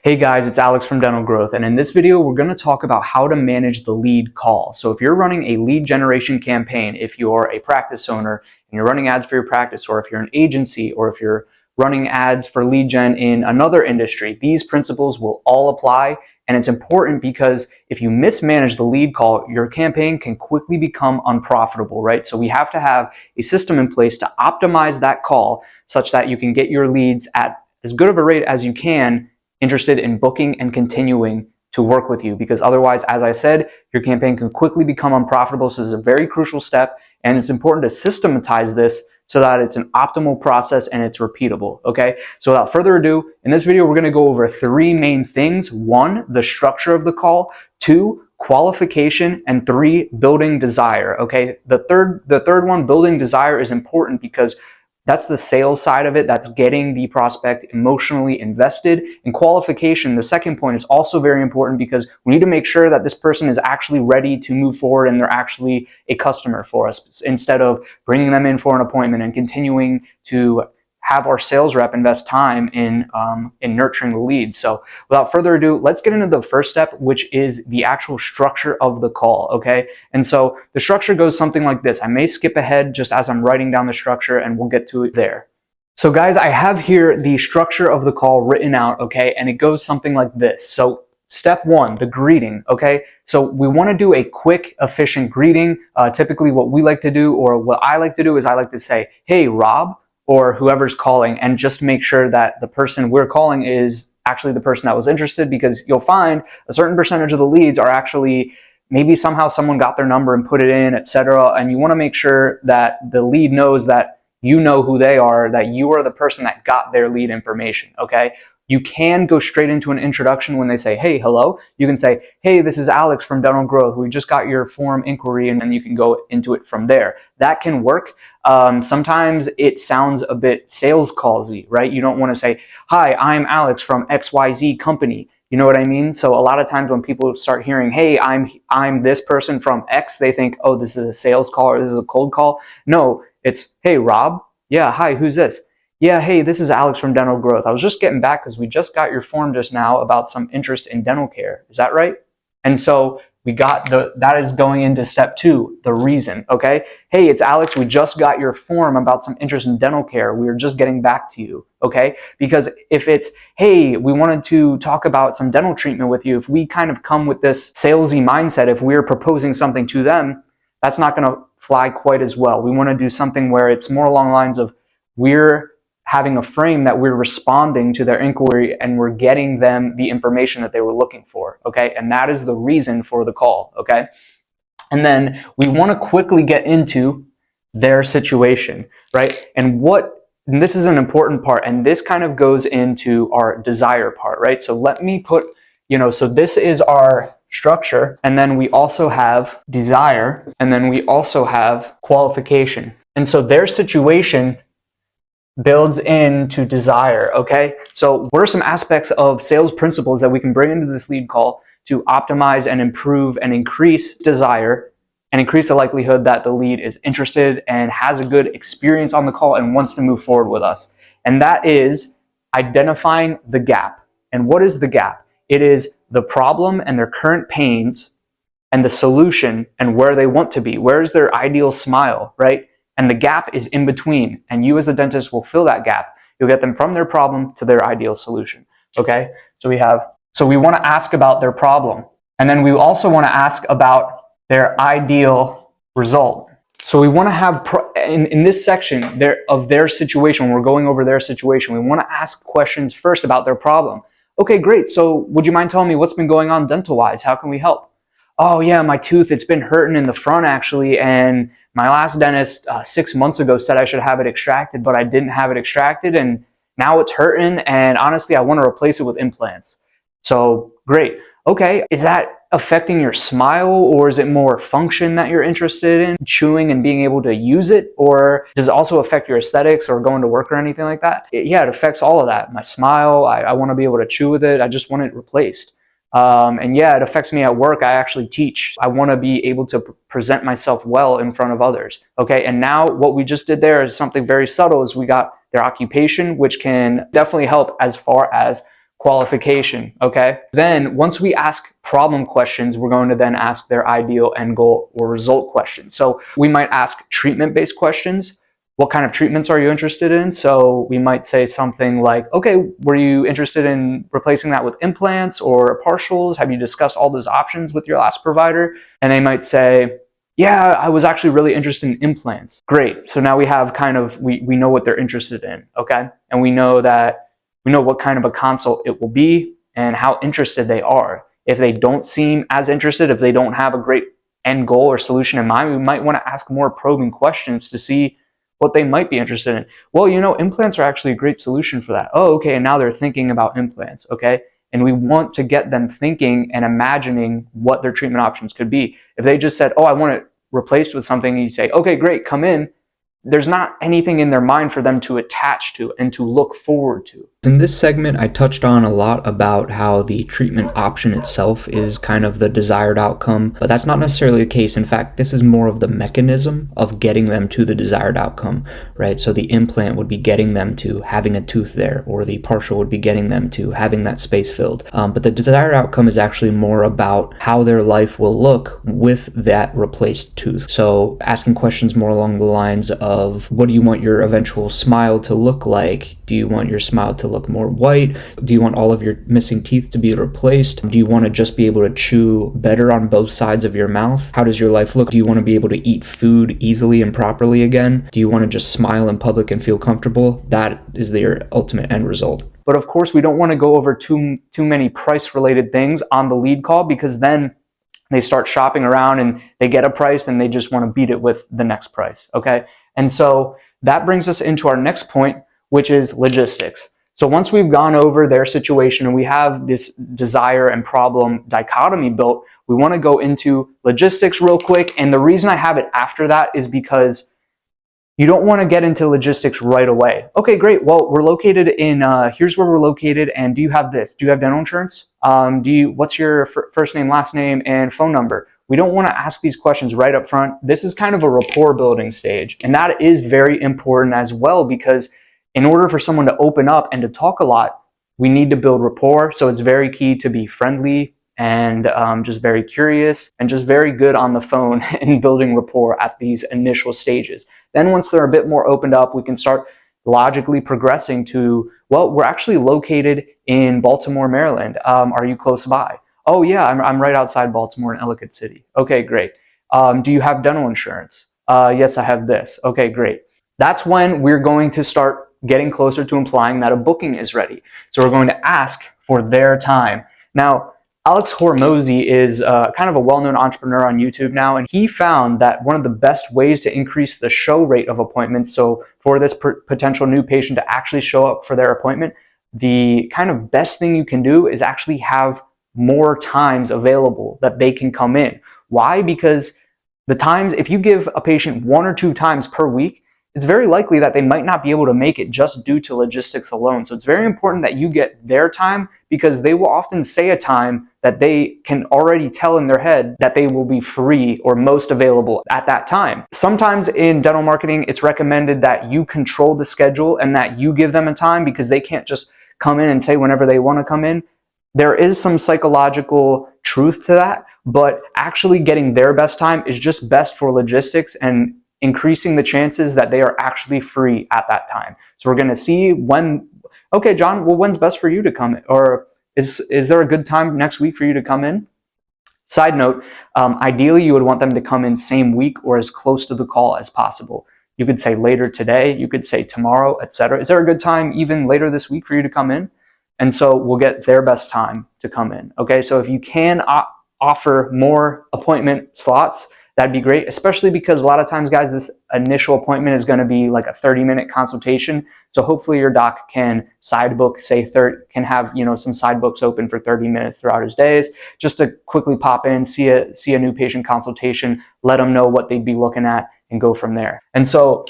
Hey guys, it's Alex from Dental Growth, and in this video we're going to talk about how to manage the lead call. So if you're running a lead generation campaign, if you're a practice owner and you're running ads for your practice, or if you're an agency, or if you're running ads for lead gen in another industry, these principles will all apply. And it's important because if you mismanage the lead call, your campaign can quickly become unprofitable, right? So we have to have a system in place to optimize that call such that you can get your leads at as good of a rate as you can interested in booking and continuing to work with you, because otherwise, as I said, your campaign can quickly become unprofitable. So this is a very crucial step, and it's important to systematize this so that it's an optimal process and it's repeatable. Okay, so without further ado, in this video we're going to go over three main things. One, the structure of the call. Two, qualification. And three, building desire. Okay, the third one, building desire, is important because that's the sales side of it. That's getting the prospect emotionally invested. And qualification, the second point, is also very important because we need to make sure that this person is actually ready to move forward and they're actually a customer for us, instead of bringing them in for an appointment and continuing to have our sales rep invest time in nurturing the leads. So without further ado, let's get into the first step, which is the actual structure of the call, okay? And so the structure goes something like this. I may skip ahead just as I'm writing down the structure, and we'll get to it there. So guys, I have here the structure of the call written out, okay? And it goes something like this. So step one, the greeting, okay? So we want to do a quick, efficient greeting. Typically what we like to do, or what I like to do, is I like to say, "Hey, Rob," or whoever's calling, and just make sure that the person we're calling is actually the person that was interested, because you'll find a certain percentage of the leads are actually, maybe somehow someone got their number and put it in, etc. And you want to make sure that the lead knows that you know who they are, that you are the person that got their lead information, okay? You can go straight into an introduction when they say, "Hey, hello." You can say, "Hey, this is Alex from Dental Growth. We just got your form inquiry," and then you can go into it from there. That can work. Sometimes it sounds a bit sales callsy, right? You don't want to say, "Hi, I'm Alex from XYZ company." You know what I mean? So a lot of times when people start hearing, "Hey, I'm this person from X," they think, "Oh, this is a sales call, or this is a cold call." No, it's, "Hey, Rob. Yeah, hi, who's this? Yeah, hey, this is Alex from Dental Growth. I was just getting back because we just got your form just now about some interest in dental care. Is that right?" And so that is going into step two, the reason, okay? "Hey, it's Alex. We just got your form about some interest in dental care. We were just getting back to you," okay? Because if it's, "Hey, we wanted to talk about some dental treatment with you," if we kind of come with this salesy mindset, if we're proposing something to them, that's not going to fly quite as well. We want to do something where it's more along the lines of, we're having a frame that we're responding to their inquiry and we're getting them the information that they were looking for, okay? And that is the reason for the call, okay? And then we want to quickly get into their situation, right? And this is an important part, and this kind of goes into our desire part, right? So let me put, so this is our structure, and then we also have desire, and then we also have qualification. And so their situation builds into desire, okay? So what are some aspects of sales principles that we can bring into this lead call to optimize and improve and increase desire and increase the likelihood that the lead is interested and has a good experience on the call and wants to move forward with us? And that is identifying the gap. And what is the gap? It is the problem and their current pains and the solution and where they want to be. Where is their ideal smile, right? And the gap is in between, and you as the dentist will fill that gap. You'll get them from their problem to their ideal solution, okay? So we want to ask about their problem, and then we also want to ask about their ideal result. So we want to have, in this section of their situation, when we're going over their situation, we want to ask questions first about their problem. "Okay, great. So would you mind telling me what's been going on dental-wise? How can we help?" "Oh yeah, my tooth, it's been hurting in the front actually, and my last dentist 6 months ago said I should have it extracted, but I didn't have it extracted, and now it's hurting, and honestly, I want to replace it with implants." So great. Okay, is that affecting your smile, or is it more function that you're interested in, chewing and being able to use it? Or does it also affect your aesthetics or going to work or anything like that? Yeah, it affects all of that. My smile, I want to be able to chew with it. I just want it replaced. And yeah, it affects me at work. I actually teach. I want to be able to present myself well in front of others. Okay, and now what we just did there is something very subtle, is we got their occupation, which can definitely help as far as qualification, okay? Then once we ask problem questions, we're going to then ask their ideal end goal or result questions. So we might ask treatment-based questions. What kind of treatments are you interested in? So we might say something like, okay, were you interested in replacing that with implants or partials? Have you discussed all those options with your last provider? And they might say, yeah, I was actually really interested in implants. Great. So now we have we know what they're interested in, okay? And we know what kind of a consult it will be and how interested they are. If they don't seem as interested, if they don't have a great end goal or solution in mind, we might want to ask more probing questions to see what they might be interested in. Well, implants are actually a great solution for that. Oh, okay, and now they're thinking about implants, okay? And we want to get them thinking and imagining what their treatment options could be. If they just said, oh, I want it replaced with something, and you say, okay, great, come in, there's not anything in their mind for them to attach to and to look forward to. In this segment, I touched on a lot about how the treatment option itself is kind of the desired outcome, but that's not necessarily the case. In fact, this is more of the mechanism of getting them to the desired outcome, right? So the implant would be getting them to having a tooth there, or the partial would be getting them to having that space filled. But the desired outcome is actually more about how their life will look with that replaced tooth. So asking questions more along the lines of, what do you want your eventual smile to look like? Do you want your smile to look more white? Do you want all of your missing teeth to be replaced? Do you want to just be able to chew better on both sides of your mouth? How does your life look? Do you want to be able to eat food easily and properly again? Do you want to just smile in public and feel comfortable? That is your ultimate end result. But of course, we don't want to go over too many price-related things on the lead call, because then they start shopping around and they get a price and they just want to beat it with the next price, okay? And so that brings us into our next point, which is logistics. So once we've gone over their situation and we have this desire and problem dichotomy built, we want to go into logistics real quick. And the reason I have it after that is because you don't want to get into logistics right away. Okay, great. Well, we're located in, here's where we're located. And do you have this? Do you have dental insurance? What's your first name, last name, and phone number? We don't want to ask these questions right up front. This is kind of a rapport building stage. And that is very important as well, because in order for someone to open up and to talk a lot, we need to build rapport. So it's very key to be friendly and just very curious and just very good on the phone in building rapport at these initial stages. Then once they're a bit more opened up, we can start logically progressing to, well, we're actually located in Baltimore, Maryland. Are you close by? Oh yeah, I'm right outside Baltimore in Ellicott City. Okay, great. Do you have dental insurance? Yes, I have this. Okay, great. That's when we're going to start getting closer to implying that a booking is ready. So we're going to ask for their time. Now, Alex Hormozy is kind of a well-known entrepreneur on YouTube now, and he found that one of the best ways to increase the show rate of appointments, so for this potential new patient to actually show up for their appointment, the kind of best thing you can do is actually have more times available that they can come in. Why? Because the times, if you give a patient 1 or 2 times per week, it's very likely that they might not be able to make it just due to logistics alone. So it's very important that you get their time, because they will often say a time that they can already tell in their head that they will be free or most available at that time. Sometimes in dental marketing, it's recommended that you control the schedule and that you give them a time, because they can't just come in and say whenever they want to come in. There is some psychological truth to that, but actually getting their best time is just best for logistics and increasing the chances that they are actually free at that time. So we're going to see when, okay, John, well, when's best for you to come in? Or is there a good time next week for you to come in? Side note, ideally you would want them to come in same week or as close to the call as possible. You could say later today, you could say tomorrow, etc. Is there a good time even later this week for you to come in? And so we'll get their best time to come in. Okay, so if you can offer more appointment slots, that'd be great, especially because a lot of times, guys, this initial appointment is going to be like a 30-minute consultation. So hopefully your doc can side book, say can have, some side books open for 30 minutes throughout his days, just to quickly pop in, see a new patient consultation, let them know what they'd be looking at, and go from there. And so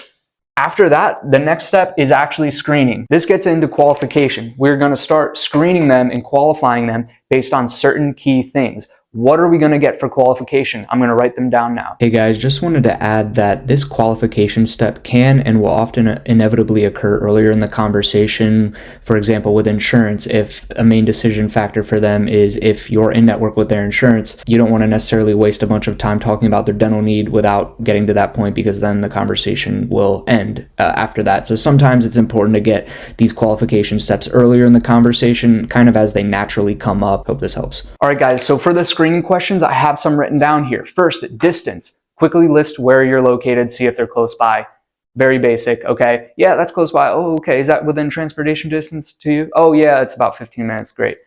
after that, the next step is actually screening. This gets into qualification. We're going to start screening them and qualifying them based on certain key things. What are we going to get for qualification? I'm going to write them down now. Hey guys, just wanted to add that this qualification step can and will often inevitably occur earlier in the conversation. For example, with insurance, if a main decision factor for them is if you're in network with their insurance, you don't want to necessarily waste a bunch of time talking about their dental need without getting to that point, because then the conversation will end after that. So sometimes it's important to get these qualification steps earlier in the conversation, kind of as they naturally come up. Hope this helps. All right, guys, so for the screening questions, I have some written down here. First, distance. Quickly list where you're located, see if they're close by. Very basic, okay? Yeah, that's close by. Oh, okay, is that within transportation distance to you? Oh, yeah, it's about 15 minutes, great.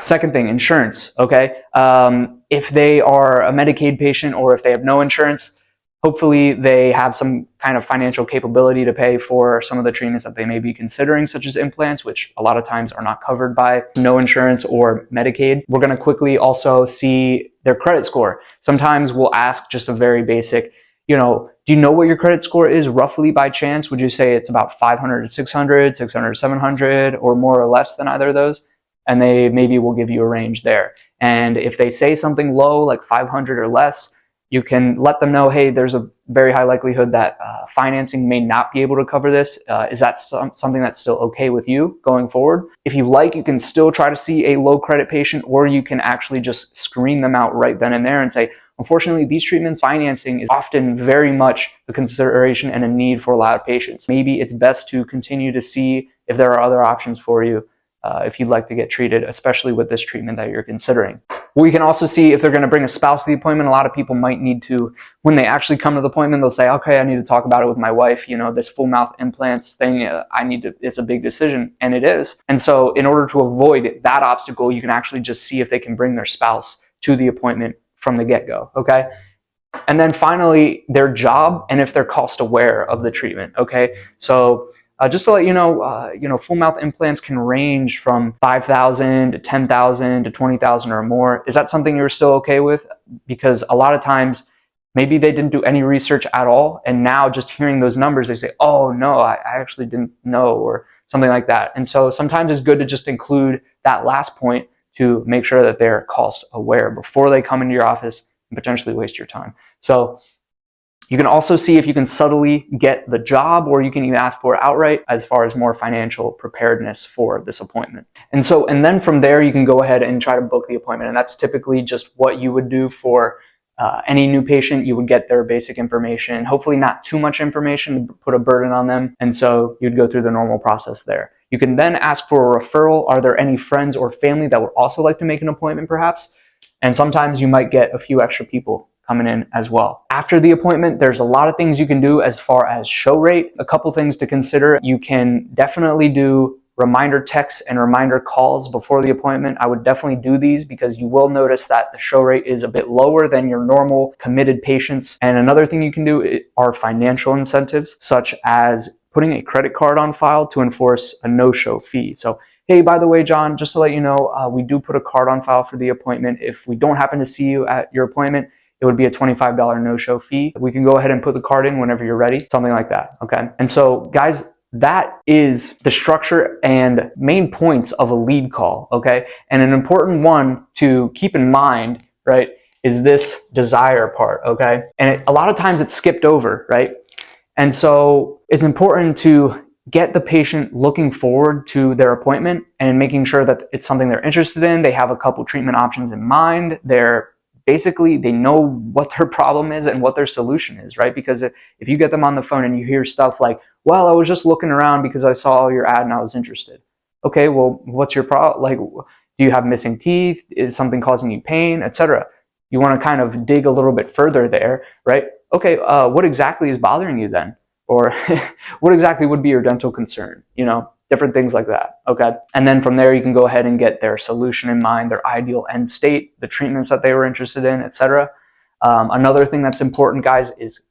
Second thing, insurance, okay? If they are a Medicaid patient or if they have no insurance, hopefully they have some kind of financial capability to pay for some of the treatments that they may be considering, such as implants, which a lot of times are not covered by no insurance or Medicaid. We're going to quickly also see their credit score. Sometimes we'll ask just a very basic, do you know what your credit score is roughly by chance? Would you say it's about 500 to 600, 600 to 700, or more or less than either of those? And they maybe will give you a range there. And if they say something low, like 500 or less, you can let them know, hey, there's a very high likelihood that financing may not be able to cover this. Is that something that's still okay with you going forward? If you like, you can still try to see a low credit patient, or you can actually just screen them out right then and there and say, unfortunately, these treatments, financing is often very much a consideration and a need for a lot of patients. Maybe it's best to continue to see if there are other options for you if you'd like to get treated, especially with this treatment that you're considering. We can also see if they're going to bring a spouse to the appointment. A lot of people might need to, when they actually come to the appointment, they'll say, okay, I need to talk about it with my wife. This full mouth implants thing, it's a big decision, and it is. And so in order to avoid that obstacle, you can actually just see if they can bring their spouse to the appointment from the get-go, okay? And then finally, their job and if they're cost aware of the treatment, okay? So just to let you know, full mouth implants can range from $5,000 to $10,000 to $20,000 or more. Is that something you're still okay with? Because a lot of times, maybe they didn't do any research at all, and now just hearing those numbers, they say, oh no, I actually didn't know, or something like that. And so sometimes it's good to just include that last point to make sure that they're cost aware before they come into your office and potentially waste your time. So you can also see if you can subtly get the job, or you can even ask for it outright as far as more financial preparedness for this appointment. And then from there, you can go ahead and try to book the appointment. And that's typically just what you would do for any new patient. You would get their basic information, hopefully not too much information, put a burden on them. And so you'd go through the normal process there. You can then ask for a referral. Are there any friends or family that would also like to make an appointment perhaps? And sometimes you might get a few extra people coming in as well. After the appointment, there's a lot of things you can do as far as show rate. A couple things to consider. You can definitely do reminder texts and reminder calls before the appointment. I would definitely do these because you will notice that the show rate is a bit lower than your normal committed patients. And another thing you can do are financial incentives, such as putting a credit card on file to enforce a no-show fee. So, hey, by the way, John, just to let you know, we do put a card on file for the appointment. If we don't happen to see you at your appointment, it would be a $25 no-show fee. We can go ahead and put the card in whenever you're ready, something like that, okay? And so, guys, that is the structure and main points of a lead call, okay? And an important one to keep in mind, right, is this desire part, okay? And a lot of times it's skipped over, right? And so it's important to get the patient looking forward to their appointment and making sure that it's something they're interested in. They have a couple treatment options in mind. Basically, they know what their problem is and what their solution is, right? Because if you get them on the phone and you hear stuff like, well, I was just looking around because I saw your ad and I was interested. Okay, well, what's your problem? Like, do you have missing teeth? Is something causing you pain, etc.? You want to kind of dig a little bit further there, right? Okay, what exactly is bothering you then? Or what exactly would be your dental concern? Different things like that, okay? And then from there, you can go ahead and get their solution in mind, their ideal end state, the treatments that they were interested in, etc. Another thing that's important, guys, is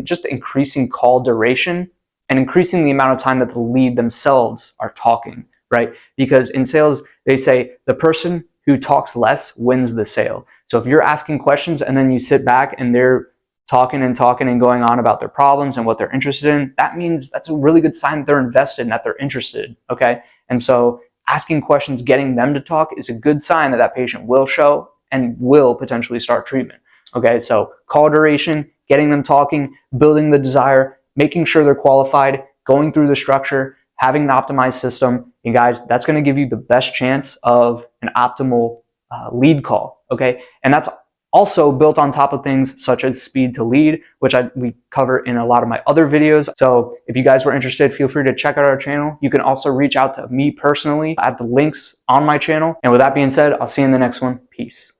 just increasing call duration and increasing the amount of time that the lead themselves are talking, right? Because in sales, they say the person who talks less wins the sale. So if you're asking questions and then you sit back and they're talking and going on about their problems and what they're interested in, that means that's a really good sign that they're invested and that they're interested, okay? And so asking questions, getting them to talk is a good sign that that patient will show and will potentially start treatment. Okay, so call duration, getting them talking, building the desire, making sure they're qualified, going through the structure, having an optimized system. And guys, that's going to give you the best chance of an optimal lead call. Okay, and that's also built on top of things such as speed to lead, which we cover in a lot of my other videos. So if you guys were interested, feel free to check out our channel. You can also reach out to me personally at the links on my channel. And with that being said, I'll see you in the next one. Peace.